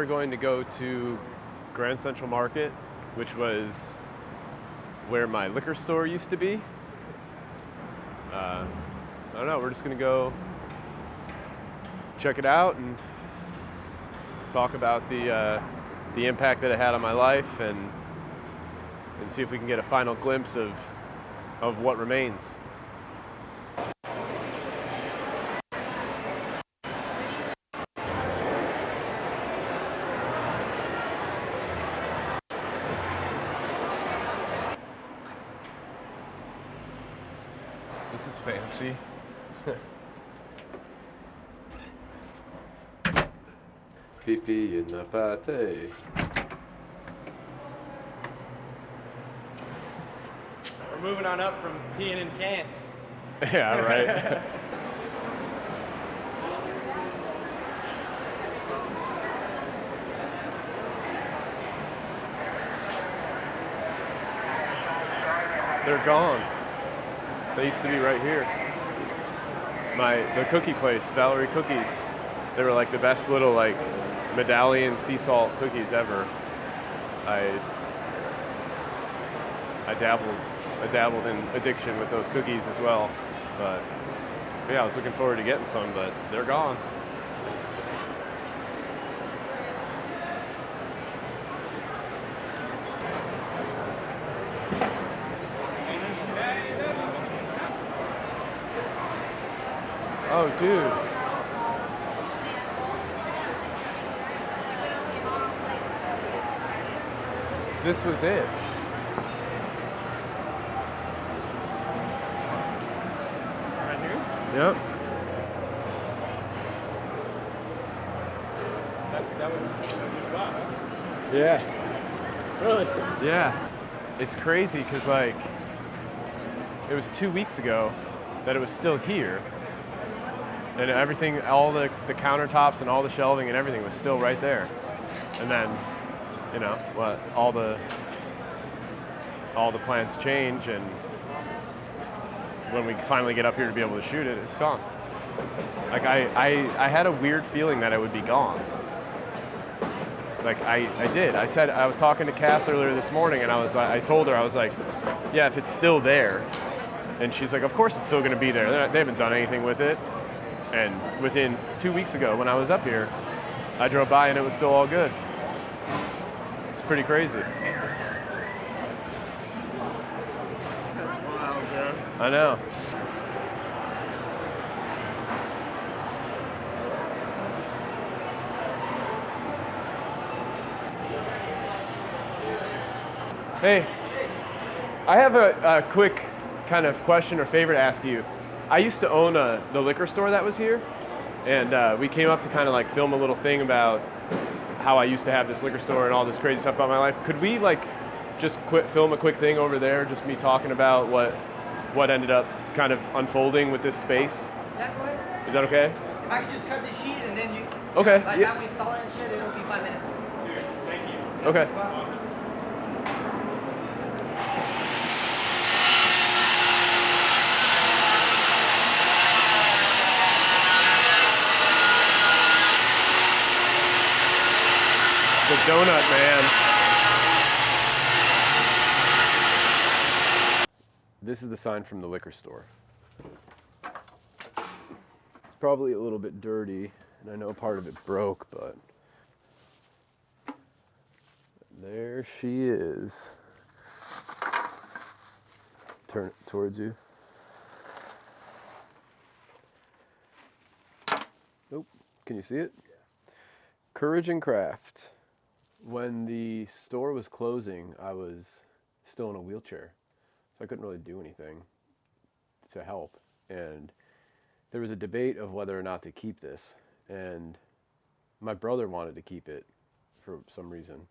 were going to go to Grand Central Market, which was where my liquor store used to be. I don't know, we're just gonna go check it out and talk about the impact that it had on my life and see if we can get a final glimpse of what remains. This is fancy. Pee-pee in the pate. We're moving on up from peeing in cans. Yeah, right. They're gone. They used to be right here. The cookie place, Valerie Cookies. They were like the best little like medallion sea salt cookies ever. I dabbled in addiction with those cookies as well. But yeah, I was looking forward to getting some, but they're gone. Oh, dude. This was it. Right here? Yep. That was your spot, huh? Yeah. Really? Yeah. It's crazy because like it was 2 weeks ago that it was still here. And everything, all the countertops and all the shelving and everything was still right there. And then, you know, all the plans change, and when we finally get up here to be able to shoot it, it's gone. Like I had a weird feeling that it would be gone. Like I did. I was talking to Cass earlier this morning, and I told her, I was like, yeah, if it's still there, and she's like, of course it's still going to be there. They haven't done anything with it. And within 2 weeks ago, when I was up here, I drove by and it was still all good. It's pretty crazy. That's wild, bro. I know. Hey, I have a quick kind of question or favor to ask you. I used to own the liquor store that was here, and we came up to kind of like film a little thing about how I used to have this liquor store and all this crazy stuff about my life. Could we like just film a quick thing over there, just me talking about what ended up kind of unfolding with this space? Yeah, go ahead. Is that okay? If I could just cut the sheet and then you... Okay. By the time we install it and shit, it'll be 5 minutes. Dude, thank you. Okay. Awesome. The donut man. This is the sign from the liquor store. It's probably a little bit dirty, and I know part of it broke, but there she is. Turn it towards you. Nope. Can you see it? Courage and Craft. When the store was closing, I was still in a wheelchair, so I couldn't really do anything to help. And there was a debate of whether or not to keep this, and my brother wanted to keep it for some reason,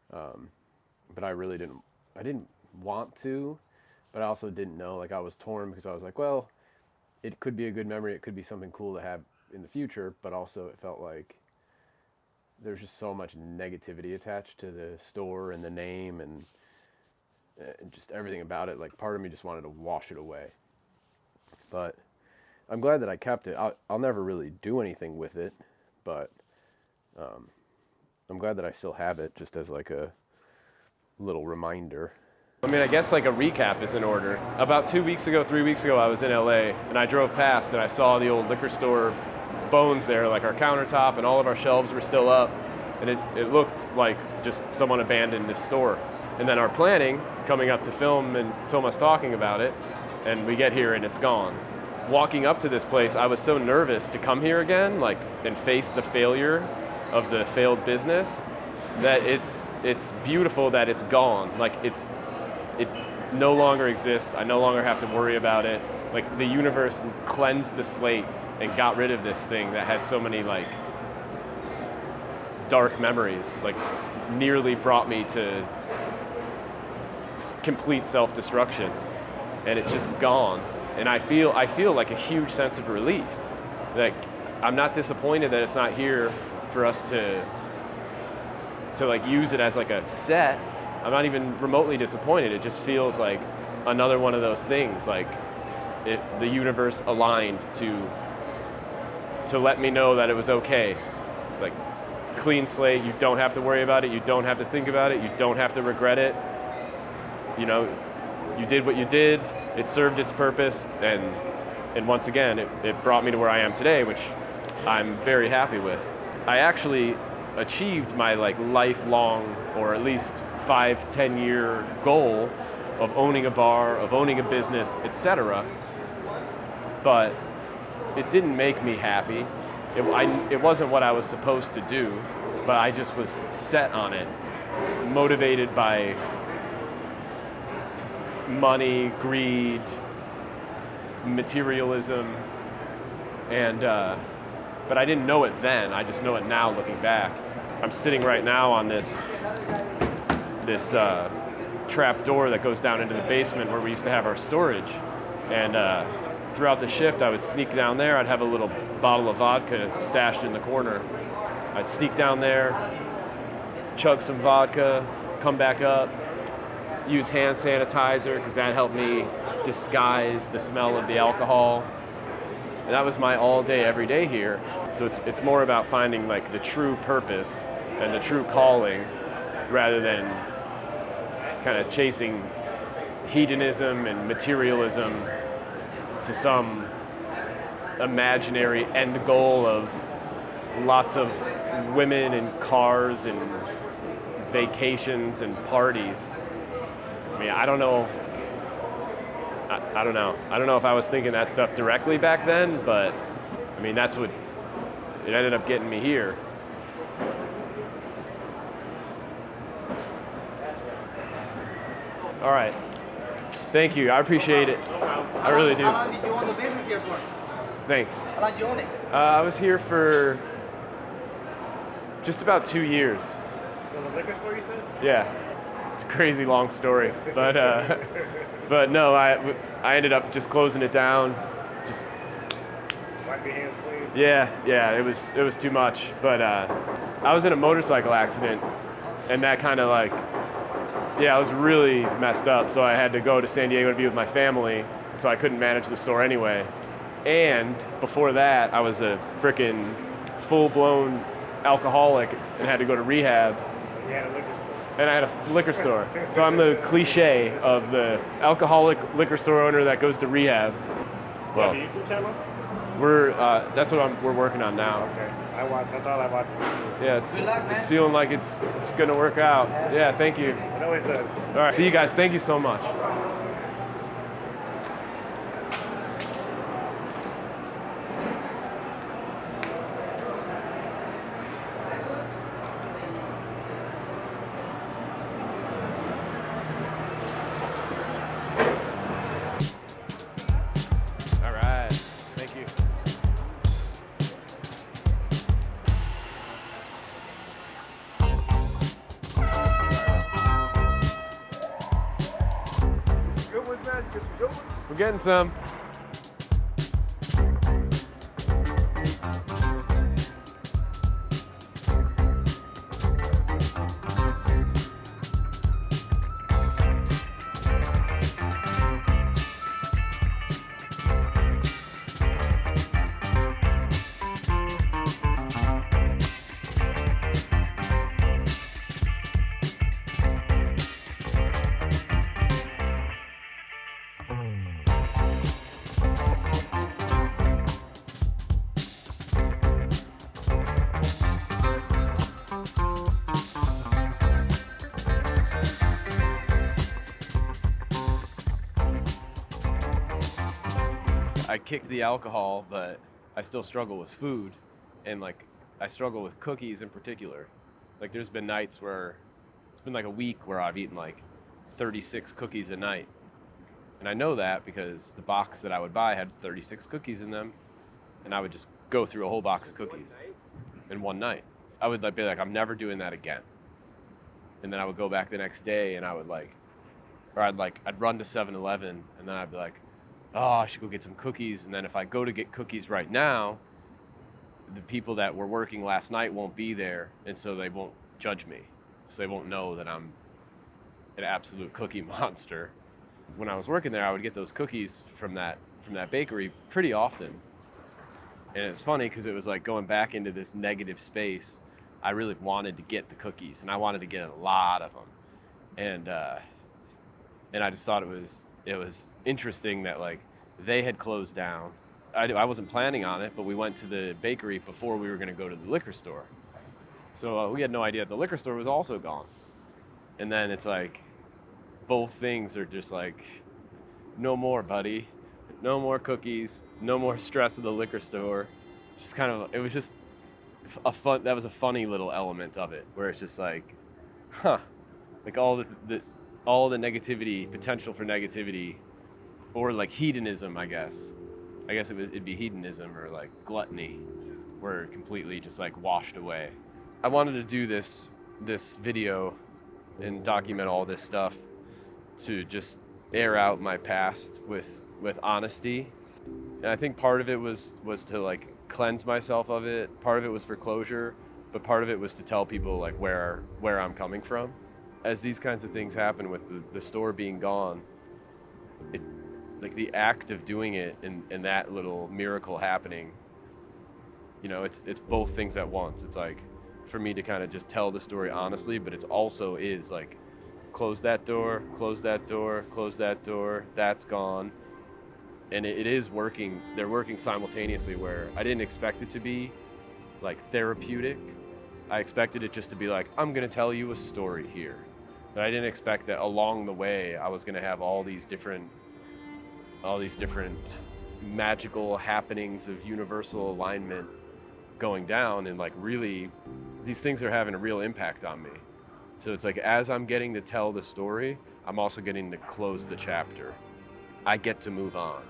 but I really didn't. I didn't want to, but I also didn't know. Like I was torn because I was like, well, it could be a good memory. It could be something cool to have in the future, but also it felt like there's just so much negativity attached to the store and the name and just everything about it. Like part of me just wanted to wash it away. But I'm glad that I kept it. I'll never really do anything with it, but I'm glad that I still have it just as like a little reminder. I mean, I guess like a recap is in order. About 3 weeks ago, I was in LA and I drove past and I saw the old liquor store bones there, like our countertop, and all of our shelves were still up. And it looked like just someone abandoned this store. And then our planning, coming up to film us talking about it, and we get here and it's gone. Walking up to this place, I was so nervous to come here again, like, and face the failure of the failed business, that it's beautiful that it's gone. Like, it no longer exists. I no longer have to worry about it. Like, the universe cleansed the slate and got rid of this thing that had so many, like, dark memories, like nearly brought me to complete self-destruction, and it's just gone. And I feel like a huge sense of relief. Like, I'm not disappointed that it's not here for us to like use it as like a set. I'm not even remotely disappointed. It just feels like another one of those things, like the universe aligned to let me know that it was okay. Like, clean slate, you don't have to worry about it, you don't have to think about it, you don't have to regret it. You know, you did what you did, it served its purpose, and once again, it brought me to where I am today, which I'm very happy with. I actually achieved my like lifelong, or at least 5-10 year goal of owning a bar, of owning a business, etc. But it didn't make me happy. It wasn't what I was supposed to do, but I just was set on it, motivated by money, greed, materialism, and but I didn't know it then. I just know it now, looking back. I'm sitting right now on this trap door that goes down into the basement where we used to have our storage, and throughout the shift, I would sneak down there. I'd have a little bottle of vodka stashed in the corner. I'd sneak down there, chug some vodka, come back up, use hand sanitizer because that helped me disguise the smell of the alcohol. And that was my all day, every day here. So it's more about finding like the true purpose and the true calling, rather than kind of chasing hedonism and materialism to some imaginary end goal of lots of women and cars and vacations and parties. I mean, I don't know. I don't know. I don't know if I was thinking that stuff directly back then, but I mean, that's what it ended up getting me here. All right. Thank you. I appreciate it. I really do. How long did you own the business here for? Thanks. How long did you own it? I was here for just about 2 years. Was it a liquor store, you said? Yeah. It's a crazy long story, but no, I ended up just closing it down. Just Wipe your hands clean. yeah, it was too much. But I was in a motorcycle accident, and that kind of like, yeah, I was really messed up. So I had to go to San Diego to be with my family, so I couldn't manage the store anyway. And before that, I was a frickin' full-blown alcoholic and had to go to rehab. You had a liquor store. And I had a liquor store. So I'm the cliche of the alcoholic liquor store owner that goes to rehab. Well, You have a YouTube channel? that's what we're working on now. Okay. That's all I watch is YouTube. Yeah, Good luck, man. it's feeling like it's gonna work out. Yeah, thank you. It always does. All right, see you guys. Thank you so much. All right, thank you. Good ones, man. Get some good ones. We're getting some. I kicked the alcohol, but I still struggle with food, and like I struggle with cookies in particular. Like there's been nights where it's been like a week where I've eaten like 36 cookies a night. And I know that because the box that I would buy had 36 cookies in them, and I would just go through a whole box of cookies in one night. I would like be like, I'm never doing that again. And then I would go back the next day and I would like, or I'd run to 7-Eleven and then I'd be like, oh, I should go get some cookies. And then if I go to get cookies right now, the people that were working last night won't be there, and so they won't judge me. So they won't know that I'm an absolute cookie monster. When I was working there, I would get those cookies from that bakery pretty often. And it's funny because it was like going back into this negative space. I really wanted to get the cookies, and I wanted to get a lot of them. And I just thought it was interesting that like they had closed down. I wasn't planning on it, but we went to the bakery before we were going to go to the liquor store. So we had no idea the liquor store was also gone. And then it's like both things are just like, no more, buddy. No more cookies. No more stress at the liquor store. Just kind of, it was just that was a funny little element of it, where it's just like, like all the negativity, potential for negativity, or like hedonism, I guess. I guess it'd be hedonism or like gluttony, were completely just like washed away. I wanted to do this video and document all this stuff to just air out my past with honesty. And I think part of it was to like cleanse myself of it. Part of it was for closure, but part of it was to tell people like where I'm coming from. As these kinds of things happen with the store being gone, it, like the act of doing it and that little miracle happening, you know, it's both things at once. It's like for me to kind of just tell the story honestly, but it also is like, close that door, close that door, close that door, that's gone. And it is working, they're working simultaneously, where I didn't expect it to be like therapeutic. I expected it just to be like, I'm gonna tell you a story here. But I didn't expect that along the way I was gonna have all these different magical happenings of universal alignment going down, and like really, these things are having a real impact on me. So it's like, as I'm getting to tell the story, I'm also getting to close the chapter. I get to move on.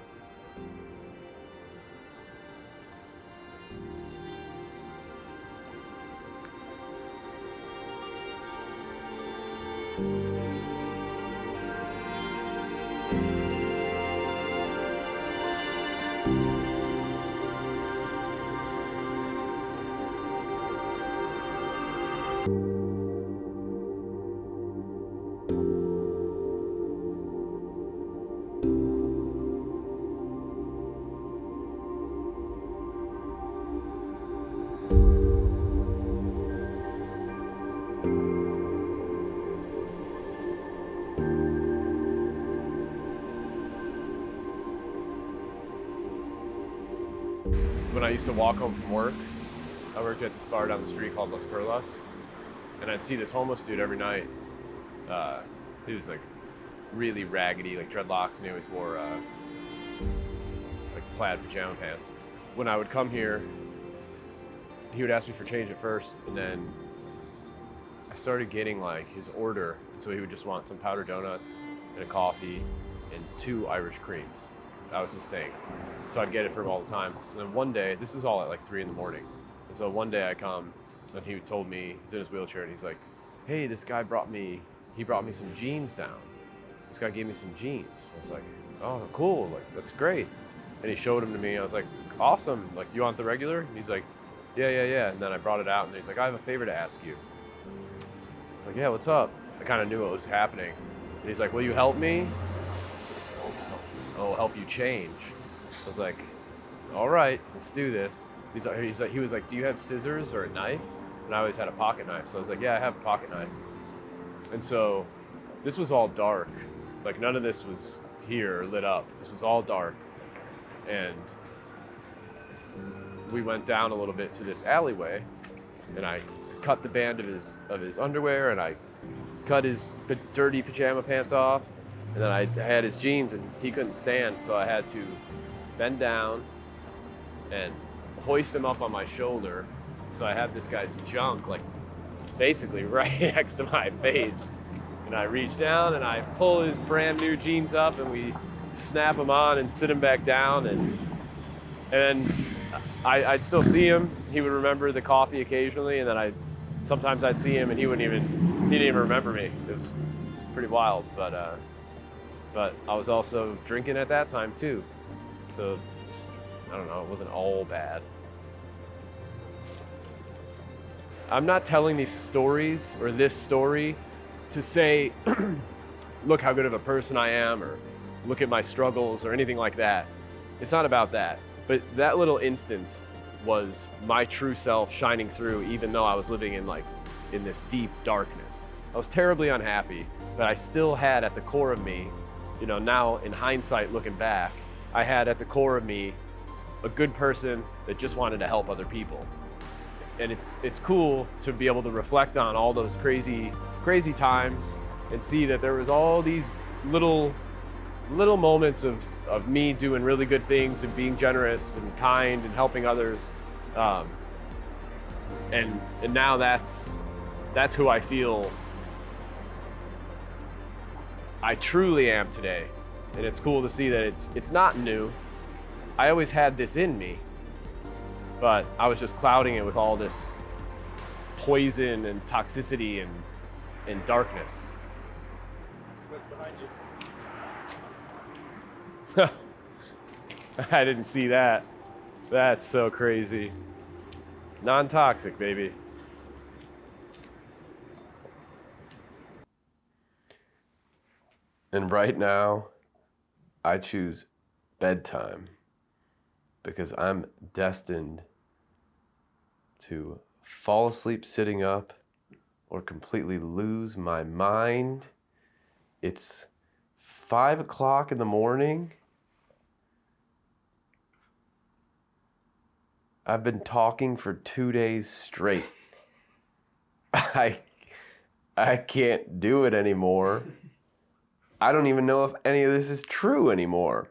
When I used to walk home from work, I worked at this bar down the street called Las Perlas, and I'd see this homeless dude every night. He was like really raggedy, like dreadlocks, and he always wore like plaid pajama pants. When I would come here, he would ask me for change at first, and then I started getting like his order. So he would just want some powdered donuts and a coffee and 2 Irish creams. That was his thing. So I'd get it for him all the time. And then one day, this is all at like 3 in the morning. And so one day I come and he told me, he's in his wheelchair, and he's like, hey, this guy brought me some jeans down. This guy gave me some jeans. I was like, oh, cool, like that's great. And he showed them to me. I was like, awesome, like you want the regular? And he's like, yeah. And then I brought it out, and he's like, I have a favor to ask you. It's like, yeah, what's up? I kind of knew what was happening. And he's like, will you help me? I'll help you change. I was like, all right, let's do this. He was like, do you have scissors or a knife? And I always had a pocket knife. So I was like, yeah, I have a pocket knife. And so this was all dark. Like none of this was here lit up. This was all dark. And we went down a little bit to this alleyway, and I cut the band of his underwear, and I cut his dirty pajama pants off, and then I had his jeans, and he couldn't stand, so I had bend down, and hoist him up on my shoulder. So I have this guy's junk like basically right next to my face. And I reach down and I pull his brand new jeans up and we snap him on and sit him back down. And then I'd still see him. He would remember the coffee occasionally, and then sometimes I'd see him and he didn't even remember me. It was pretty wild, but I was also drinking at that time too. So just, I don't know, it wasn't all bad. I'm not telling these stories or this story to say, look how good of a person I am, or look at my struggles or anything like that. It's not about that. But that little instance was my true self shining through, even though I was living in this deep darkness. I was terribly unhappy, but I still had at the core of me, now in hindsight looking back, I had at the core of me a good person that just wanted to help other people. And it's cool to be able to reflect on all those crazy times and see that there was all these little moments of me doing really good things and being generous and kind and helping others. And now that's who I feel I truly am today. And it's cool to see that it's not new. I always had this in me, but I was just clouding it with all this poison and toxicity and darkness. What's behind you? I didn't see that. That's so crazy. Non-toxic, baby. And right now, I choose bedtime because I'm destined to fall asleep sitting up or completely lose my mind. It's 5 o'clock in the morning. I've been talking for 2 days straight. I can't do it anymore. I don't even know if any of this is true anymore.